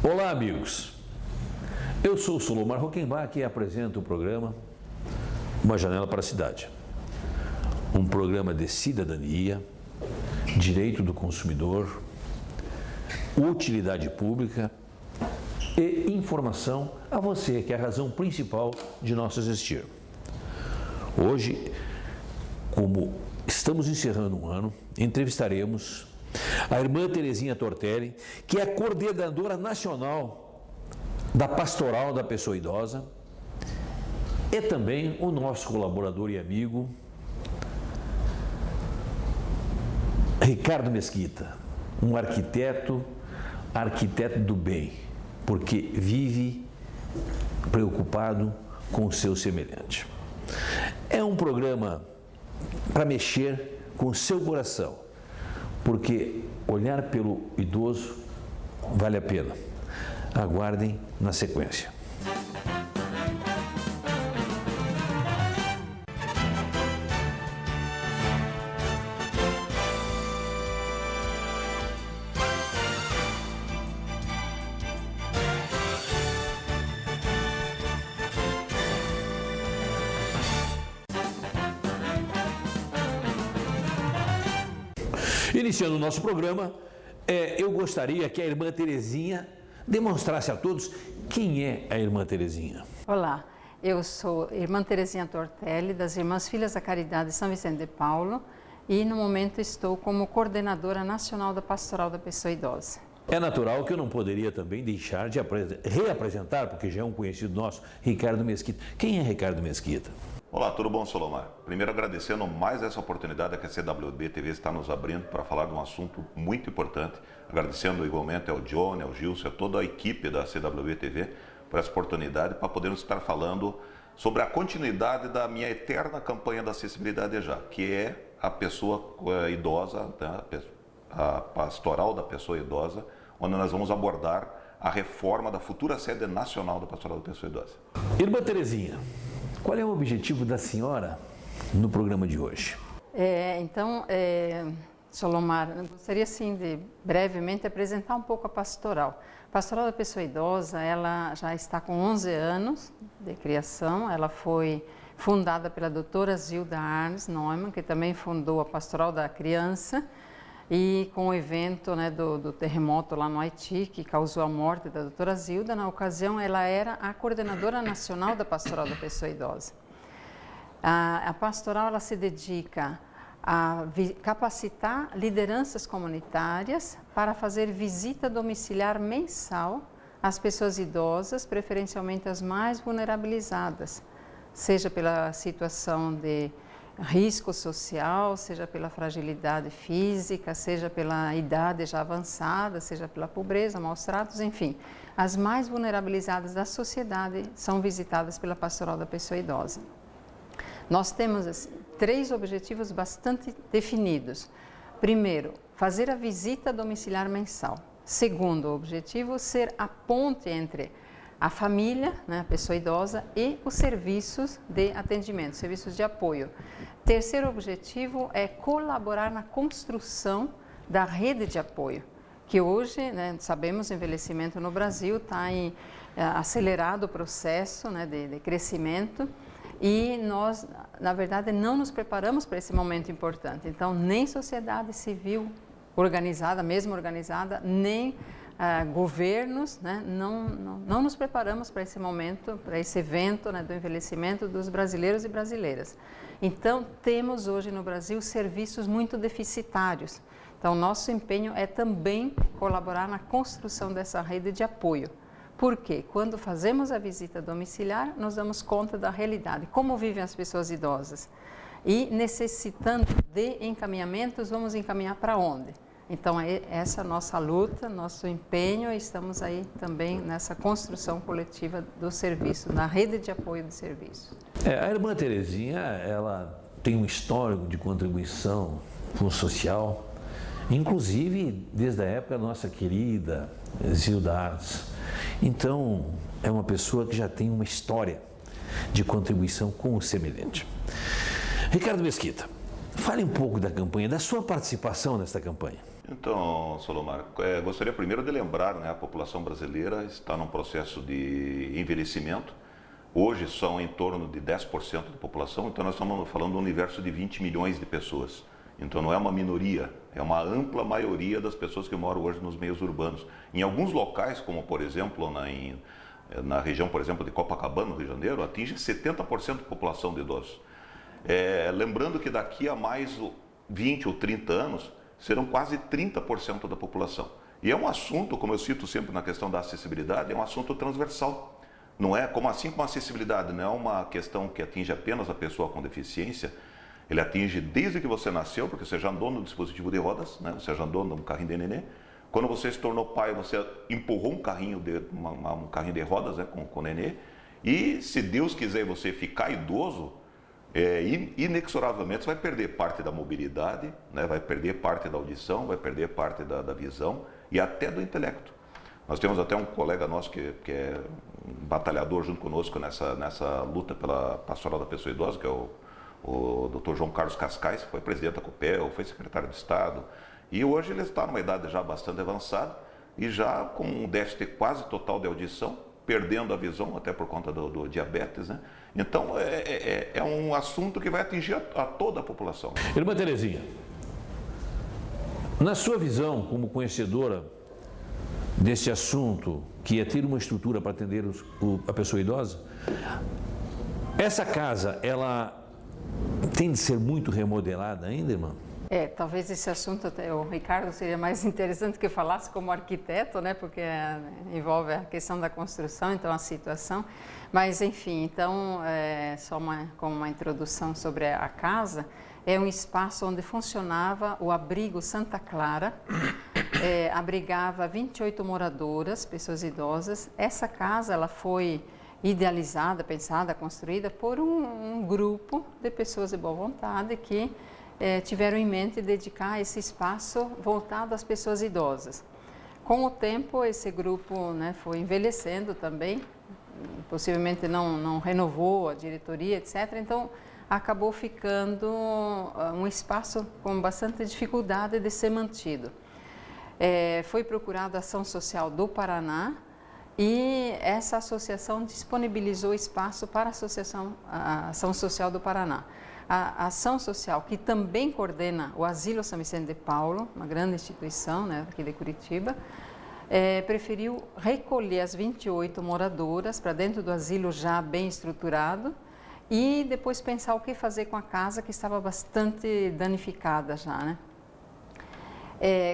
Olá, amigos. Eu sou o Solomar Rockenbach e apresento o programa Uma Janela para a Cidade. Um programa de cidadania, direito do consumidor, utilidade pública e informação a você, que é a razão principal de nosso existir. Hoje, como estamos encerrando um ano, entrevistaremos a irmã Terezinha Tortelli, que é a coordenadora nacional da Pastoral da Pessoa Idosa, e também o nosso colaborador e amigo, Ricardo Mesquita, um arquiteto do bem, porque vive preocupado com o seu semelhante. É um programa para mexer com o seu coração, porque olhar pelo idoso vale a pena. Aguardem na sequência. Iniciando o nosso programa, eu gostaria que a irmã Terezinha demonstrasse a todos quem é a irmã Terezinha. Olá, eu sou irmã Terezinha Tortelli, das Irmãs Filhas da Caridade de São Vicente de Paulo, e no momento estou como coordenadora nacional da Pastoral da Pessoa Idosa. É natural que eu não poderia também deixar de reapresentar, porque já é um conhecido nosso, Ricardo Mesquita. Quem é Ricardo Mesquita? Olá, tudo bom, Solomar? Primeiro agradecendo mais essa oportunidade que a CWB TV está nos abrindo para falar de um assunto muito importante. Agradecendo igualmente ao Johnny, ao Gilson, a toda a equipe da CWB TV por essa oportunidade para podermos estar falando sobre a continuidade da minha eterna campanha da acessibilidade já, que é a pessoa idosa, a Pastoral da Pessoa Idosa, onde nós vamos abordar a reforma da futura sede nacional da Pastoral da Pessoa Idosa. Irmã Terezinha, qual é o objetivo da senhora no programa de hoje? Solomar, eu gostaria sim de brevemente apresentar um pouco a pastoral. A Pastoral da Pessoa Idosa, ela já está com 11 anos de criação, ela foi fundada pela doutora Zilda Arnes Neumann, que também fundou a Pastoral da Criança, e com o evento do terremoto lá no Haiti, que causou a morte da doutora Zilda, na ocasião ela era a coordenadora nacional da Pastoral da Pessoa Idosa. A pastoral ela se dedica a capacitar lideranças comunitárias para fazer visita domiciliar mensal às pessoas idosas, preferencialmente as mais vulnerabilizadas, seja pela situação de risco social, seja pela fragilidade física, seja pela idade já avançada, seja pela pobreza, maus tratos, enfim. As mais vulnerabilizadas da sociedade são visitadas pela Pastoral da Pessoa Idosa. Nós temos 3 objetivos bastante definidos. Primeiro, fazer a visita domiciliar mensal. Segundo objetivo, ser a ponte entre a família, a pessoa idosa, e os serviços de atendimento, serviços de apoio. Terceiro objetivo é colaborar na construção da rede de apoio, que hoje, sabemos, o envelhecimento no Brasil está em acelerado o processo de crescimento, e nós, na verdade, não nos preparamos para esse momento importante. Então, nem sociedade civil organizada, mesmo organizada, nem governos, não nos preparamos para esse momento, para esse evento do envelhecimento dos brasileiros e brasileiras. Então, temos hoje no Brasil serviços muito deficitários. Então, nosso empenho é também colaborar na construção dessa rede de apoio. Por quê? Quando fazemos a visita domiciliar, nós damos conta da realidade, como vivem as pessoas idosas. E necessitando de encaminhamentos, vamos encaminhar para onde? Então, essa é a nossa luta, nosso empenho, e estamos aí também nessa construção coletiva do serviço, da rede de apoio de serviço. A irmã Terezinha, ela tem um histórico de contribuição com o social, inclusive desde a época da nossa querida Zilda Arnes. Então, é uma pessoa que já tem uma história de contribuição com o semelhante. Ricardo Mesquita, fale um pouco da campanha, da sua participação nesta campanha. Então, Solomar, gostaria primeiro de lembrar, né, a população brasileira está num processo de envelhecimento. Hoje são em torno de 10% da população, então nós estamos falando de um universo de 20 milhões de pessoas. Então não é uma minoria, é uma ampla maioria das pessoas que moram hoje nos meios urbanos. Em alguns locais, como por exemplo na região, por exemplo, de Copacabana, no Rio de Janeiro, atinge 70% da população de idosos. Lembrando que daqui a mais 20 ou 30 anos, serão quase 30% da população. E é um assunto, como eu cito sempre na questão da acessibilidade, é um assunto transversal. Não é como assim com a acessibilidade, não é uma questão que atinge apenas a pessoa com deficiência, ele atinge desde que você nasceu, porque você já andou no dispositivo de rodas, né? Você já andou num carrinho de nenê. Quando você se tornou pai, você empurrou um carrinho de rodas, né? com o nenê. E se Deus quiser você ficar idoso, inexoravelmente você vai perder parte da mobilidade, né? Vai perder parte da audição, vai perder parte da visão e até do intelecto. Nós temos até um colega nosso que é um batalhador junto conosco nessa luta pela pastoral da pessoa idosa, que é o Dr. João Carlos Cascais, que foi presidente da COPEL, foi secretário de Estado, e hoje ele está numa idade já bastante avançada e já com um déficit quase total de audição, perdendo a visão até por conta do diabetes, né? Então é um assunto que vai atingir a toda a população. Irmã Terezinha, na sua visão como conhecedora desse assunto, que é ter uma estrutura para atender a pessoa idosa, essa casa, ela tem de ser muito remodelada ainda, irmã? Talvez esse assunto, até o Ricardo seria mais interessante que falasse como arquiteto, né, porque envolve a questão da construção, então a situação. Mas, enfim, então, só como uma introdução sobre a casa, é um espaço onde funcionava o abrigo Santa Clara, abrigava 28 moradoras, pessoas idosas. Essa casa, ela foi idealizada, pensada, construída por um grupo de pessoas de boa vontade que tiveram em mente dedicar esse espaço voltado às pessoas idosas. Com o tempo, esse grupo, né, foi envelhecendo também, possivelmente não renovou a diretoria, etc. Então, acabou ficando um espaço com bastante dificuldade de ser mantido. Foi procurada a Ação Social do Paraná, e essa associação disponibilizou espaço para a Ação Social do Paraná. A Ação Social, que também coordena o Asilo São Vicente de Paulo, uma grande instituição, né, aqui de Curitiba, preferiu recolher as 28 moradoras para dentro do asilo já bem estruturado e depois pensar o que fazer com a casa que estava bastante danificada já, né?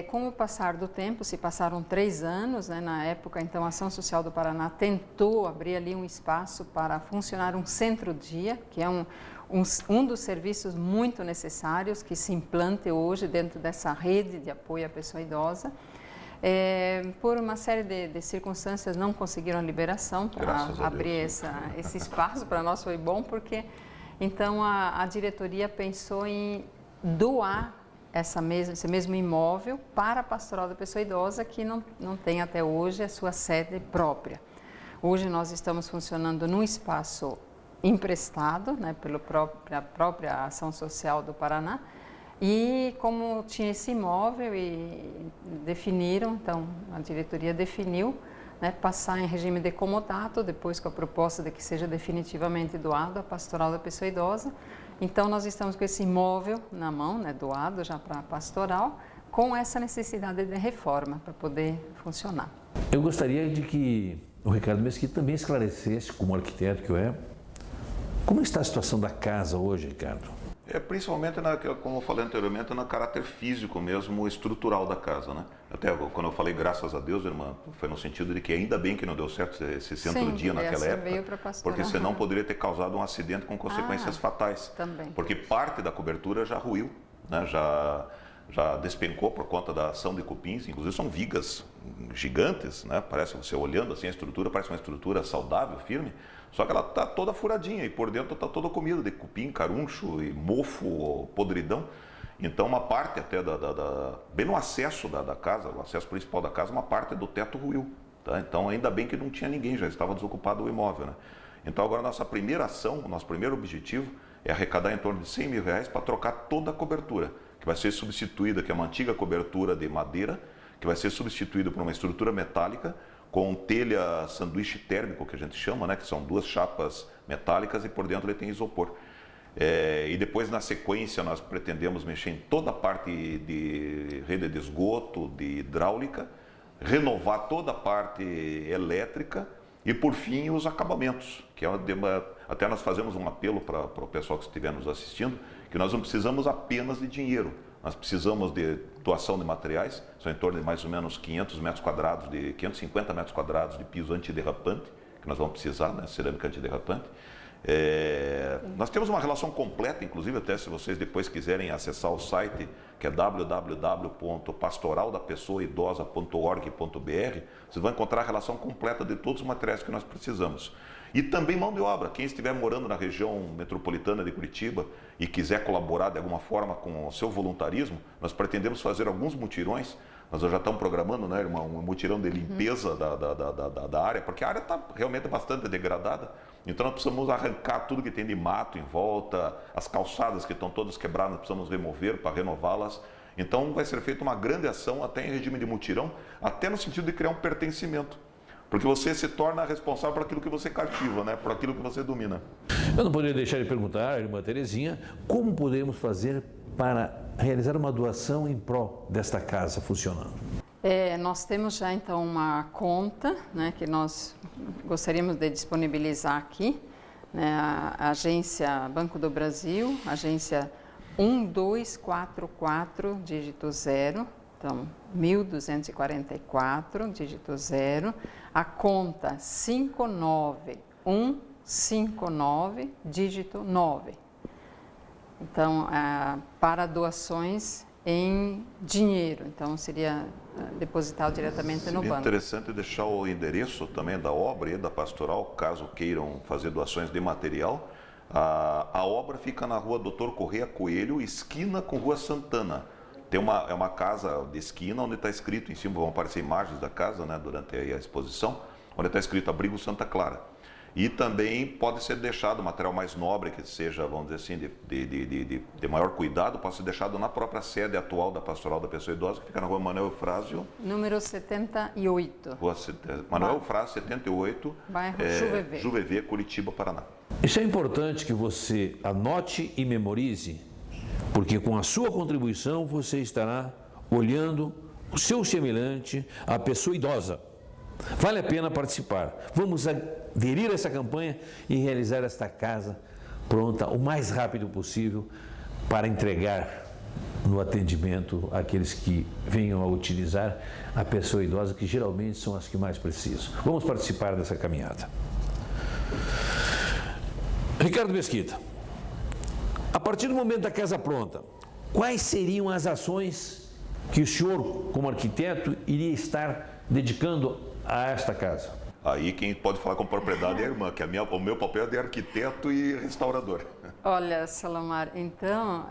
Com o passar do tempo, se passaram 3 anos, né, na época, então, a Ação Social do Paraná tentou abrir ali um espaço para funcionar um centro-dia, que é um dos serviços muito necessários que se implante hoje dentro dessa rede de apoio à pessoa idosa. Por uma série de circunstâncias não conseguiram a liberação para abrir esse espaço. Para nós foi bom porque então a diretoria pensou em doar esse mesmo imóvel para a Pastoral da Pessoa Idosa, que não tem até hoje a sua sede própria. Hoje nós estamos funcionando num espaço emprestado, né, pela própria Ação Social do Paraná, e como tinha esse imóvel e definiram, então a diretoria definiu, né, passar em regime de comodato, depois com a proposta de que seja definitivamente doado à Pastoral da Pessoa Idosa. Então, nós estamos com esse imóvel na mão, né, doado já para a pastoral, com essa necessidade de reforma para poder funcionar. Eu gostaria de que o Ricardo Mesquita também esclarecesse, como arquiteto que eu é, como está a situação da casa hoje, Ricardo? Principalmente, como eu falei anteriormente, no caráter físico mesmo, estrutural da casa, né? Até quando eu falei graças a Deus, irmã, foi no sentido de que ainda bem que não deu certo esse centro-dia naquela época, porque senão poderia ter causado um acidente com consequências fatais. Também. Porque parte da cobertura já ruiu, né? Já despencou por conta da ação de cupins, inclusive são vigas gigantes, né? Parece, você olhando assim a estrutura, parece uma estrutura saudável, firme, só que ela está toda furadinha e por dentro está toda comida de cupim, caruncho e mofo, podridão. Então uma parte até bem no acesso da casa, o acesso principal da casa, uma parte do teto ruiu. Tá? Então ainda bem que não tinha ninguém, já estava desocupado o imóvel, né? Então agora nossa primeira ação, o nosso primeiro objetivo é arrecadar em torno de R$100 mil para trocar toda a cobertura, que vai ser substituída, que é uma antiga cobertura de madeira, que vai ser substituída por uma estrutura metálica com telha sanduíche térmico, que a gente chama, né, que são 2 chapas metálicas e por dentro ele tem isopor. E depois, na sequência, nós pretendemos mexer em toda a parte de rede de esgoto, de hidráulica, renovar toda a parte elétrica e, por fim, os acabamentos, que até nós fazemos um apelo para o pessoal que estiver nos assistindo, que nós não precisamos apenas de dinheiro, nós precisamos de doação de materiais, são em torno de mais ou menos 550 metros quadrados de piso antiderrapante, que nós vamos precisar, né, cerâmica antiderrapante. Nós temos uma relação completa, inclusive, até se vocês depois quiserem acessar o site, que é www.pastoraldapessoaidosa.org.br, vocês vão encontrar a relação completa de todos os materiais que nós precisamos. E também mão de obra. Quem estiver morando na região metropolitana de Curitiba e quiser colaborar de alguma forma com o seu voluntarismo, nós pretendemos fazer alguns mutirões. Nós já estamos programando, né, um mutirão de limpeza da área, porque a área está realmente bastante degradada. Então nós precisamos arrancar tudo que tem de mato em volta, as calçadas que estão todas quebradas, nós precisamos remover para renová-las. Então vai ser feita uma grande ação, até em regime de mutirão, até no sentido de criar um pertencimento. Porque você se torna responsável por aquilo que você cativa, né? Por aquilo que você domina. Eu não poderia deixar de perguntar à irmã Terezinha como podemos fazer para realizar uma doação em prol desta casa funcionando. Nós temos já então uma conta, né, que nós gostaríamos de disponibilizar aqui, né, a agência Banco do Brasil, agência 1244, dígito 0, então 1244, dígito 0, a conta 59159, dígito 9. Então, para doações em dinheiro, então seria depositado diretamente no banco. É interessante deixar o endereço também da obra e da pastoral, caso queiram fazer doações de material. A obra fica na rua Dr. Correia Coelho, esquina com Rua Santana. É uma casa de esquina onde está escrito, em cima vão aparecer imagens da casa, né, durante a exposição, onde está escrito Abrigo Santa Clara. E também pode ser deixado material mais nobre, que seja, vamos dizer assim, de maior cuidado, pode ser deixado na própria sede atual da Pastoral da Pessoa Idosa, que fica na rua Manuel Eufrásio. Número 78. Rua Manuel Eufrásio, 78. Bairro Juvevê, Curitiba, Paraná. Isso é importante que você anote e memorize, porque com a sua contribuição você estará olhando o seu semelhante, a pessoa idosa. Vale a pena participar. Vamos aderir a essa campanha e realizar esta casa pronta o mais rápido possível para entregar no atendimento àqueles que venham a utilizar a pessoa idosa, que geralmente são as que mais precisam. Vamos participar dessa caminhada. Ricardo Mesquita, a partir do momento da casa pronta, quais seriam as ações que o senhor, como arquiteto, iria estar dedicando a esta casa? Aí quem pode falar com propriedade é a irmã, que o meu papel é de arquiteto e restaurador. Olha, Salomar, então,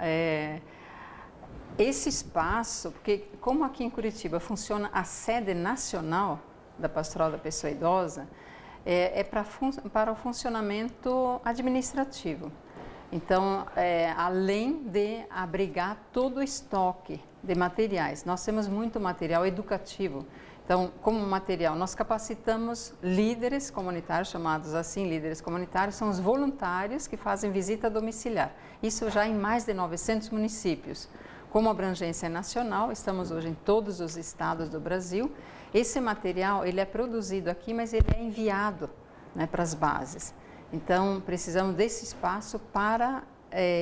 esse espaço, porque como aqui em Curitiba funciona a sede nacional da Pastoral da Pessoa Idosa, para o funcionamento administrativo. Então, além de abrigar todo o estoque de materiais, nós temos muito material educativo. Então, como material, nós capacitamos líderes comunitários, chamados assim líderes comunitários, são os voluntários que fazem visita domiciliar. Isso já em mais de 900 municípios. Como abrangência é nacional, estamos hoje em todos os estados do Brasil. Esse material, ele é produzido aqui, mas ele é enviado, né, para as bases. Então, precisamos desse espaço para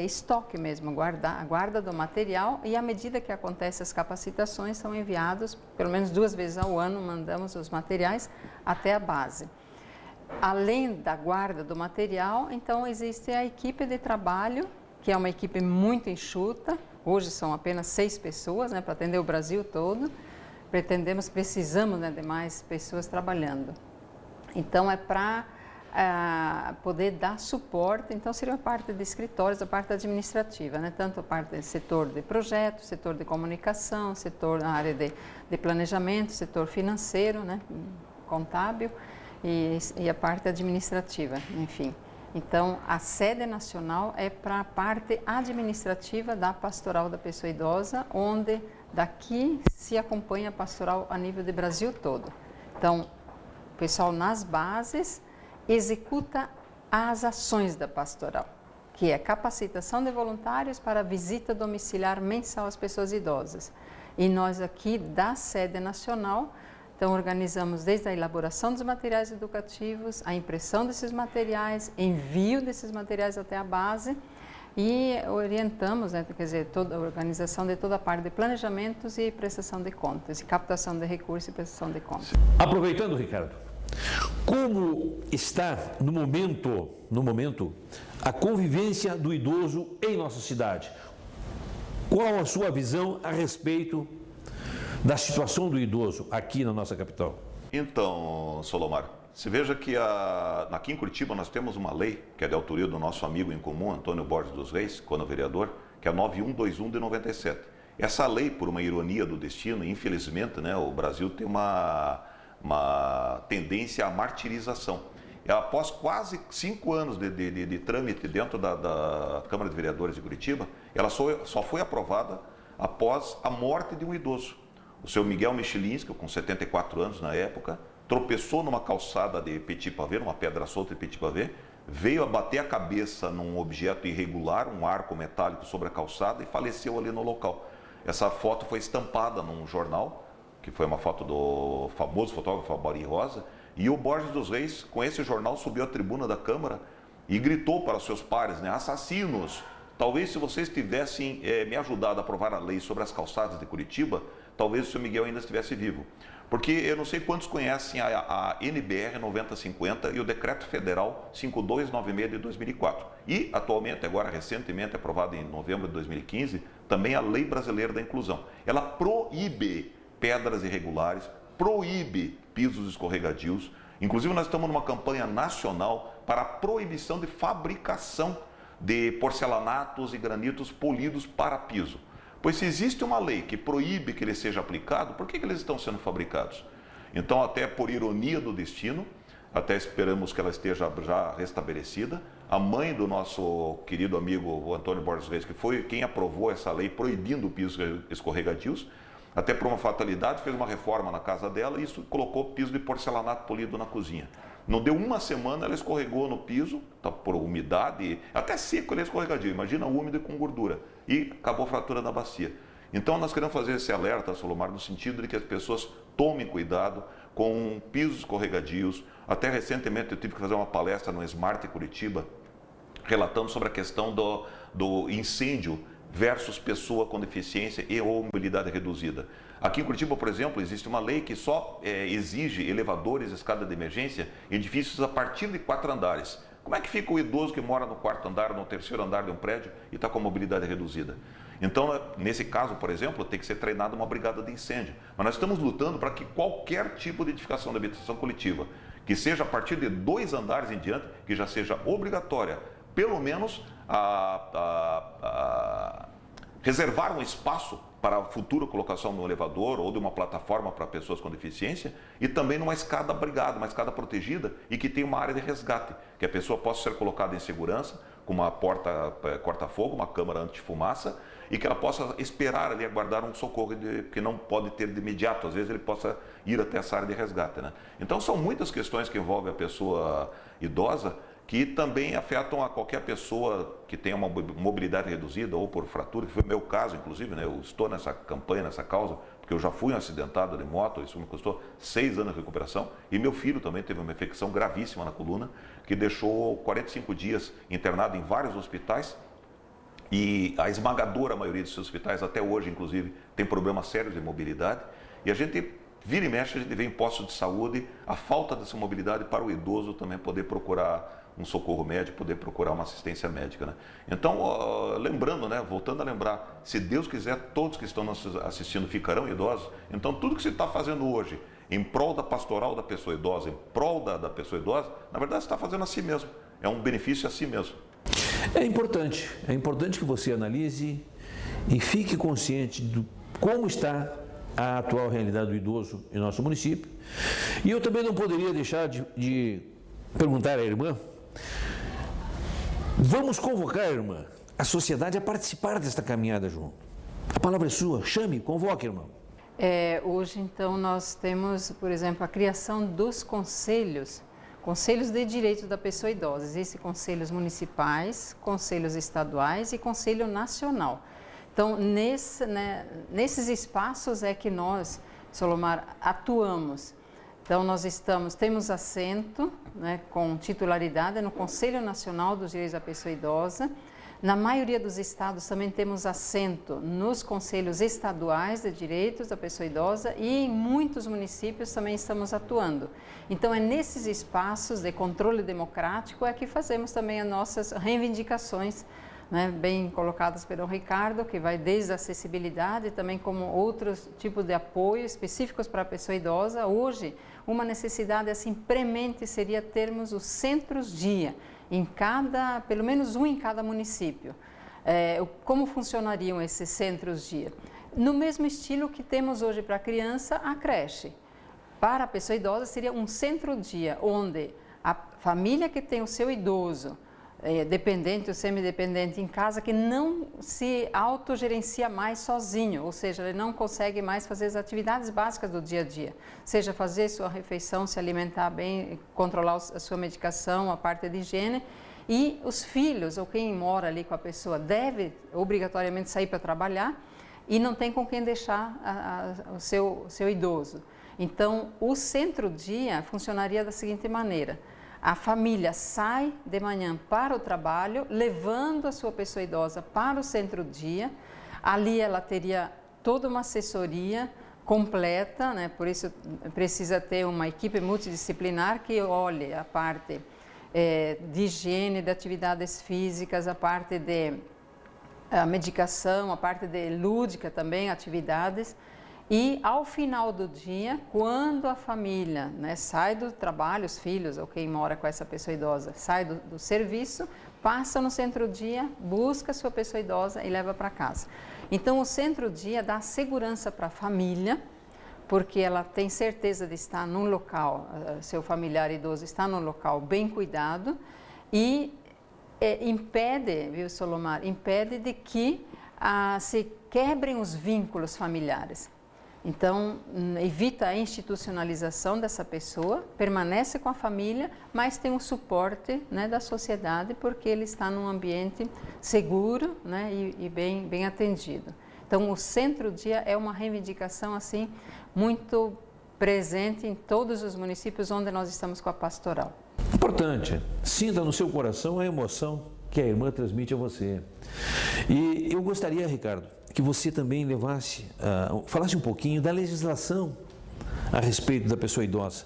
estoque mesmo, a guarda do material, e à medida que acontecem as capacitações, são enviados, pelo menos 2 vezes ao ano, mandamos os materiais até a base. Além da guarda do material, então existe a equipe de trabalho, que é uma equipe muito enxuta, hoje são apenas 6 pessoas, né, para atender o Brasil todo. Precisamos, né, de mais pessoas trabalhando. Então, é para poder dar suporte, então seria a parte de escritórios, a parte administrativa, né? Tanto a parte do setor de projetos, setor de comunicação, setor na área de planejamento, setor financeiro, né? Contábil e a parte administrativa, enfim. Então, a sede nacional é para a parte administrativa da pastoral da pessoa idosa, onde daqui se acompanha a pastoral a nível de Brasil todo. Então, o pessoal nas bases executa as ações da pastoral, que é capacitação de voluntários para visita domiciliar mensal às pessoas idosas. E nós aqui da sede nacional, então organizamos desde a elaboração dos materiais educativos, a impressão desses materiais, envio desses materiais até a base e orientamos, né, quer dizer, toda a organização de toda a parte de planejamentos e prestação de contas, e captação de recursos e prestação de contas. Aproveitando, Ricardo, como está no momento a convivência do idoso em nossa cidade? Qual a sua visão a respeito da situação do idoso aqui na nossa capital? Então, Solomar, se veja que aqui em Curitiba nós temos uma lei, que é de autoria do nosso amigo em comum, Antônio Borges dos Reis, quando vereador, que é a 9121 de 97. Essa lei, por uma ironia do destino, infelizmente, né, o Brasil tem uma tendência à martirização. Após quase 5 anos de trâmite dentro da Câmara de Vereadores de Curitiba, ela só foi aprovada após a morte de um idoso. O seu Miguel Michelinski, com 74 anos na época, tropeçou numa calçada de petit pavé, numa pedra solta de petit pavé, veio a bater a cabeça num objeto irregular, um arco metálico sobre a calçada, e faleceu ali no local. Essa foto foi estampada num jornal, que foi uma foto do famoso fotógrafo Abari Rosa, e o Borges dos Reis, com esse jornal, subiu à tribuna da Câmara e gritou para os seus pares, né, assassinos, talvez se vocês tivessem me ajudado a aprovar a lei sobre as calçadas de Curitiba, talvez o seu Miguel ainda estivesse vivo. Porque eu não sei quantos conhecem a NBR 9050 e o Decreto Federal 5296 de 2004. E, atualmente, agora recentemente aprovada em novembro de 2015, também a Lei Brasileira da Inclusão. Ela proíbe pedras irregulares, proíbe pisos escorregadios. Inclusive, nós estamos numa campanha nacional para a proibição de fabricação de porcelanatos e granitos polidos para piso. Pois se existe uma lei que proíbe que ele seja aplicado, por que eles estão sendo fabricados? Então, até por ironia do destino, até esperamos que ela esteja já restabelecida, a mãe do nosso querido amigo o Antônio Borges Reis, que foi quem aprovou essa lei proibindo pisos escorregadios, até por uma fatalidade, fez uma reforma na casa dela e isso colocou piso de porcelanato polido na cozinha. Não deu uma semana, ela escorregou no piso, tá, por umidade, até seco ele é escorregadio, imagina úmido e com gordura, e acabou a fratura da bacia. Então nós queremos fazer esse alerta, Solomar, no sentido de que as pessoas tomem cuidado com pisos escorregadios. Até recentemente eu tive que fazer uma palestra no Smart Curitiba, relatando sobre a questão do incêndio versus pessoa com deficiência e ou mobilidade reduzida. Aqui em Curitiba, por exemplo, existe uma lei que só exige elevadores, escada de emergência, edifícios a partir de 4 andares. Como é que fica o idoso que mora no 4º andar, no 3º andar de um prédio e está com a mobilidade reduzida? Então, nesse caso, por exemplo, tem que ser treinada uma brigada de incêndio. Mas nós estamos lutando para que qualquer tipo de edificação de habitação coletiva, que seja a partir de 2 andares em diante, que já seja obrigatória, pelo menos reservar um espaço para a futura colocação no elevador ou de uma plataforma para pessoas com deficiência e também numa escada brigada, uma escada protegida e que tenha uma área de resgate, que a pessoa possa ser colocada em segurança, com uma porta corta-fogo, uma câmara anti-fumaça e que ela possa esperar ali, aguardar um socorro que não pode ter de imediato, às vezes ele possa ir até essa área de resgate, né? Então são muitas questões que envolvem a pessoa idosa que também afetam a qualquer pessoa que tenha uma mobilidade reduzida ou por fratura, que foi o meu caso, inclusive, né? Eu estou nessa campanha, nessa causa, porque eu já fui um acidentado de moto, isso me custou 6 anos de recuperação, e meu filho também teve uma infecção gravíssima na coluna, que deixou 45 dias internado em vários hospitais, e a esmagadora maioria desses hospitais, até hoje, inclusive, tem problemas sérios de mobilidade, e a gente vira e mexe, a gente vê em postos de saúde a falta dessa mobilidade para o idoso também poder procurar um socorro médico, poder procurar uma assistência médica, né? Então, lembrando, né, voltando a lembrar, se Deus quiser, todos que estão nos assistindo ficarão idosos, então tudo que você está fazendo hoje em prol da pastoral da pessoa idosa, em prol da pessoa idosa, na verdade você está fazendo a si mesmo, é um benefício a si mesmo. É importante que você analise e fique consciente de como está a atual realidade do idoso em nosso município. E eu também não poderia deixar de perguntar à irmã Vamos convocar, irmã, a sociedade a participar desta caminhada junto. A palavra é sua, chame, convoque, irmã. Hoje, então, nós temos, por exemplo, a criação dos conselhos de direito da pessoa idosa. Existem conselhos municipais, conselhos estaduais e conselho nacional. Então, nesses espaços é que nós, Solomar, atuamos. Então, nós temos assento, né, com titularidade no Conselho Nacional dos Direitos da Pessoa Idosa. Na maioria dos estados também temos assento nos conselhos estaduais de direitos da pessoa idosa e em muitos municípios também estamos atuando. Então, é nesses espaços de controle democrático é que fazemos também as nossas reivindicações, né, bem colocadas pelo Ricardo, que vai desde a acessibilidade, também como outros tipos de apoio específicos para a pessoa idosa. Hoje, uma necessidade assim premente seria termos os centros-dia, pelo menos um em cada município. Como funcionariam esses centros-dia? No mesmo estilo que temos hoje para a criança, a creche. Para a pessoa idosa seria um centro-dia, onde a família que tem o seu idoso, dependente ou semidependente em casa, que não se autogerencia mais sozinho, ou seja, ele não consegue mais fazer as atividades básicas do dia a dia, seja fazer sua refeição, se alimentar bem, controlar a sua medicação, a parte de higiene, e os filhos ou quem mora ali com a pessoa deve obrigatoriamente sair para trabalhar e não tem com quem deixar o seu idoso. Então, o centro-dia funcionaria da seguinte maneira: a família sai de manhã para o trabalho, levando a sua pessoa idosa para o centro-dia. Ali ela teria toda uma assessoria completa, né? Por isso precisa ter uma equipe multidisciplinar que olhe a parte de higiene, de atividades físicas, a parte de medicação, a parte de lúdica também, atividades. E ao final do dia, quando a família, né, sai do trabalho, os filhos ou quem mora com essa pessoa idosa, sai do serviço, passa no centro-dia, busca a sua pessoa idosa e leva para casa. Então, o centro-dia dá segurança para a família, porque ela tem certeza de estar num local, seu familiar idoso está num local bem cuidado e impede, viu, Solomar, impede de que se quebrem os vínculos familiares. Então, evita a institucionalização dessa pessoa, permanece com a família, mas tem o suporte, né, da sociedade, porque ele está num ambiente seguro, né, e bem atendido. Então, o centro-dia é uma reivindicação assim, muito presente em todos os municípios onde nós estamos com a pastoral. Importante, sinta no seu coração a emoção que a irmã transmite a você. E eu gostaria, Ricardo, que você também falasse um pouquinho da legislação a respeito da pessoa idosa.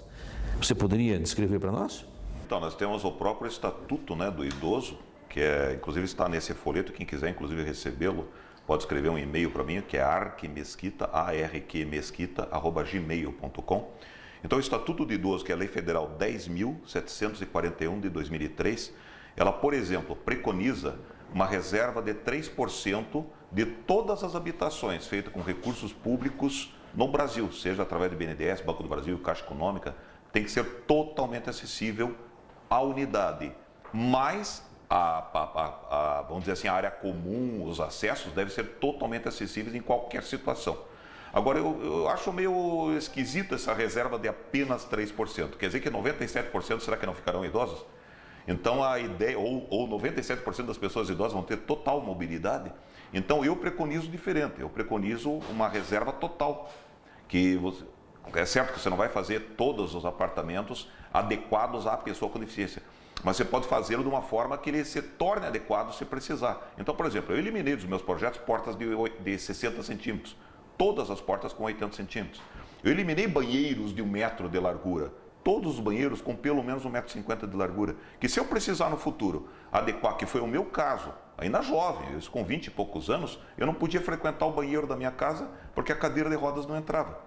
Você poderia descrever para nós? Então, nós temos o próprio Estatuto, né, do Idoso, que inclusive está nesse folheto, quem quiser inclusive recebê-lo, pode escrever um e-mail para mim, que é arquemesquita@gmail.com. Então, o Estatuto do Idoso, que é a Lei Federal 10.741 de 2003, ela, por exemplo, preconiza uma reserva de 3% de todas as habitações feitas com recursos públicos no Brasil, seja através do BNDES, Banco do Brasil, Caixa Econômica, tem que ser totalmente acessível à unidade. Mas, vamos dizer assim, a área comum, os acessos devem ser totalmente acessíveis em qualquer situação. Agora, eu acho meio esquisito essa reserva de apenas 3%. Quer dizer que 97% será que não ficarão idosos? Então, a ideia, ou 97% das pessoas idosas vão ter total mobilidade. Então, eu preconizo diferente, eu preconizo uma reserva total. É certo que você não vai fazer todos os apartamentos adequados à pessoa com deficiência, mas você pode fazê-lo de uma forma que ele se torne adequado se precisar. Então, por exemplo, eu eliminei dos meus projetos portas de 60 centímetros, todas as portas com 80 centímetros. Eu eliminei banheiros de 1 metro de largura, todos os banheiros com pelo menos 1,50 m de largura, que se eu precisar no futuro adequar, que foi o meu caso, ainda jovem, eu com 20 e poucos anos, eu não podia frequentar o banheiro da minha casa porque a cadeira de rodas não entrava.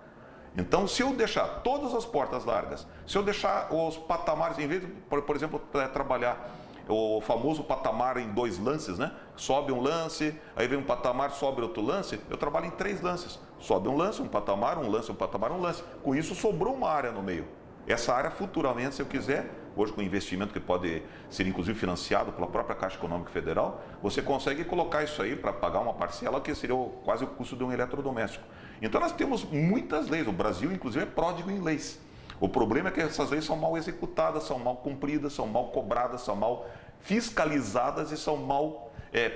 Então, se eu deixar todas as portas largas, se eu deixar os patamares, em vez de, por exemplo, trabalhar o famoso patamar em 2 lances, né? Sobe um lance, aí vem um patamar, sobe outro lance, eu trabalho em 3 lances. Sobe um lance, um patamar, um lance, um patamar, um lance. Com isso, sobrou uma área no meio. Essa área futuramente, se eu quiser, hoje com investimento que pode ser inclusive financiado pela própria Caixa Econômica Federal, você consegue colocar isso aí para pagar uma parcela que seria quase o custo de um eletrodoméstico. Então nós temos muitas leis, o Brasil inclusive é pródigo em leis. O problema é que essas leis são mal executadas, são mal cumpridas, são mal cobradas, são mal fiscalizadas e são mal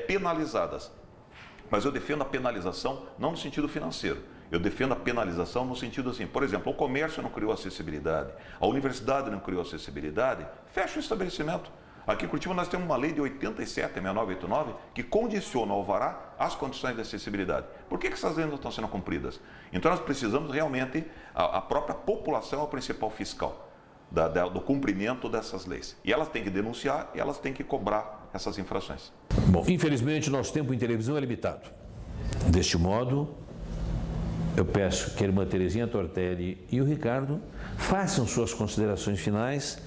penalizadas. Mas eu defendo a penalização não no sentido financeiro. Eu defendo a penalização no sentido assim, por exemplo, o comércio não criou acessibilidade, a universidade não criou acessibilidade, fecha o estabelecimento. Aqui em Curitiba nós temos uma lei de 87, 6989, que condiciona o alvará às condições de acessibilidade. Por que essas leis não estão sendo cumpridas? Então nós precisamos realmente, a própria população é o principal fiscal do cumprimento dessas leis. E elas têm que denunciar e elas têm que cobrar essas infrações. Bom, infelizmente nosso tempo em televisão é limitado. Deste modo, eu peço que a irmã Terezinha Tortelli e o Ricardo façam suas considerações finais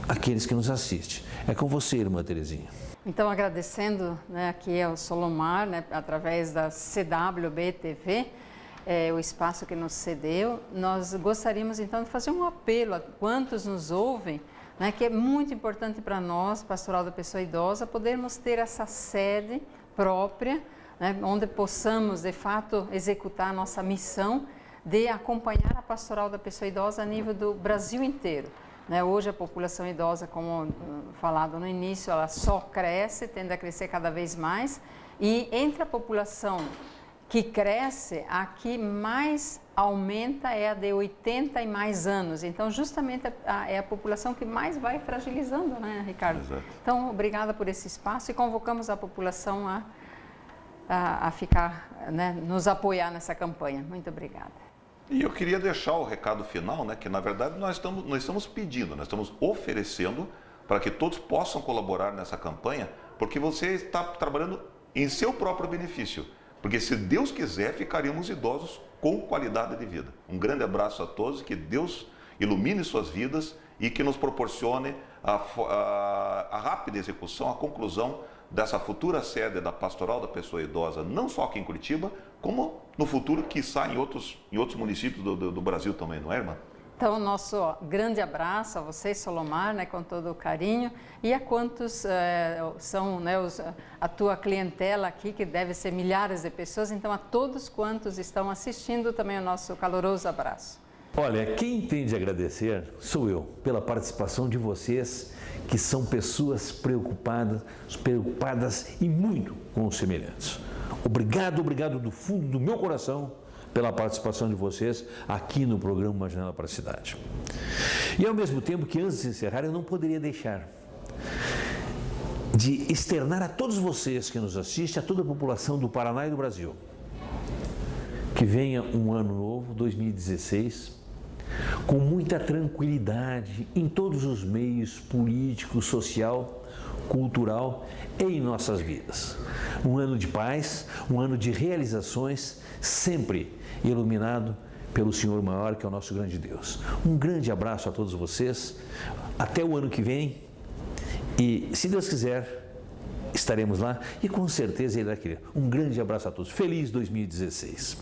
àqueles que nos assistem. É com você, irmã Terezinha. Então, agradecendo, né, aqui ao Solomar, né, através da CWB-TV, o espaço que nos cedeu, nós gostaríamos então de fazer um apelo a quantos nos ouvem, né, que é muito importante para nós, Pastoral da Pessoa Idosa, podermos ter essa sede própria, né, onde possamos, de fato, executar a nossa missão de acompanhar a Pastoral da Pessoa Idosa a nível do Brasil inteiro. Né, hoje a população idosa, como falado no início, ela só cresce, tende a crescer cada vez mais, e entre a população que cresce, a que mais aumenta é a de 80 e mais anos. Então, justamente é a população que mais vai fragilizando, né, Ricardo? Exato. Então, obrigada por esse espaço e convocamos a população a ficar, né, nos apoiar nessa campanha. Muito obrigada. E eu queria deixar o recado final, né, que na verdade nós estamos pedindo, nós estamos oferecendo para que todos possam colaborar nessa campanha, porque você está trabalhando em seu próprio benefício. Porque se Deus quiser, ficaríamos idosos com qualidade de vida. Um grande abraço a todos, que Deus ilumine suas vidas e que nos proporcione a rápida execução, a conclusão dessa futura sede da Pastoral da Pessoa Idosa, não só aqui em Curitiba, como no futuro, quiçá, em outros municípios do Brasil também, não é, irmã? Então, nosso grande abraço a vocês, Solomar, né, com todo o carinho, e a quantos são, né, a tua clientela aqui, que deve ser milhares de pessoas. Então, a todos quantos estão assistindo, também o nosso caloroso abraço. Olha, quem tem de agradecer sou eu, pela participação de vocês, que são pessoas preocupadas e muito com os semelhantes. Obrigado do fundo do meu coração pela participação de vocês aqui no programa Uma Janela para a Cidade. E ao mesmo tempo que, antes de encerrar, eu não poderia deixar de externar a todos vocês que nos assistem, a toda a população do Paraná e do Brasil, que venha um ano novo, 2016, com muita tranquilidade em todos os meios político, social, cultural e em nossas vidas. Um ano de paz, um ano de realizações, sempre iluminado pelo Senhor maior, que é o nosso grande Deus. Um grande abraço a todos vocês, até o ano que vem, e se Deus quiser, estaremos lá e com certeza Ele irá querer. Um grande abraço a todos. Feliz 2016.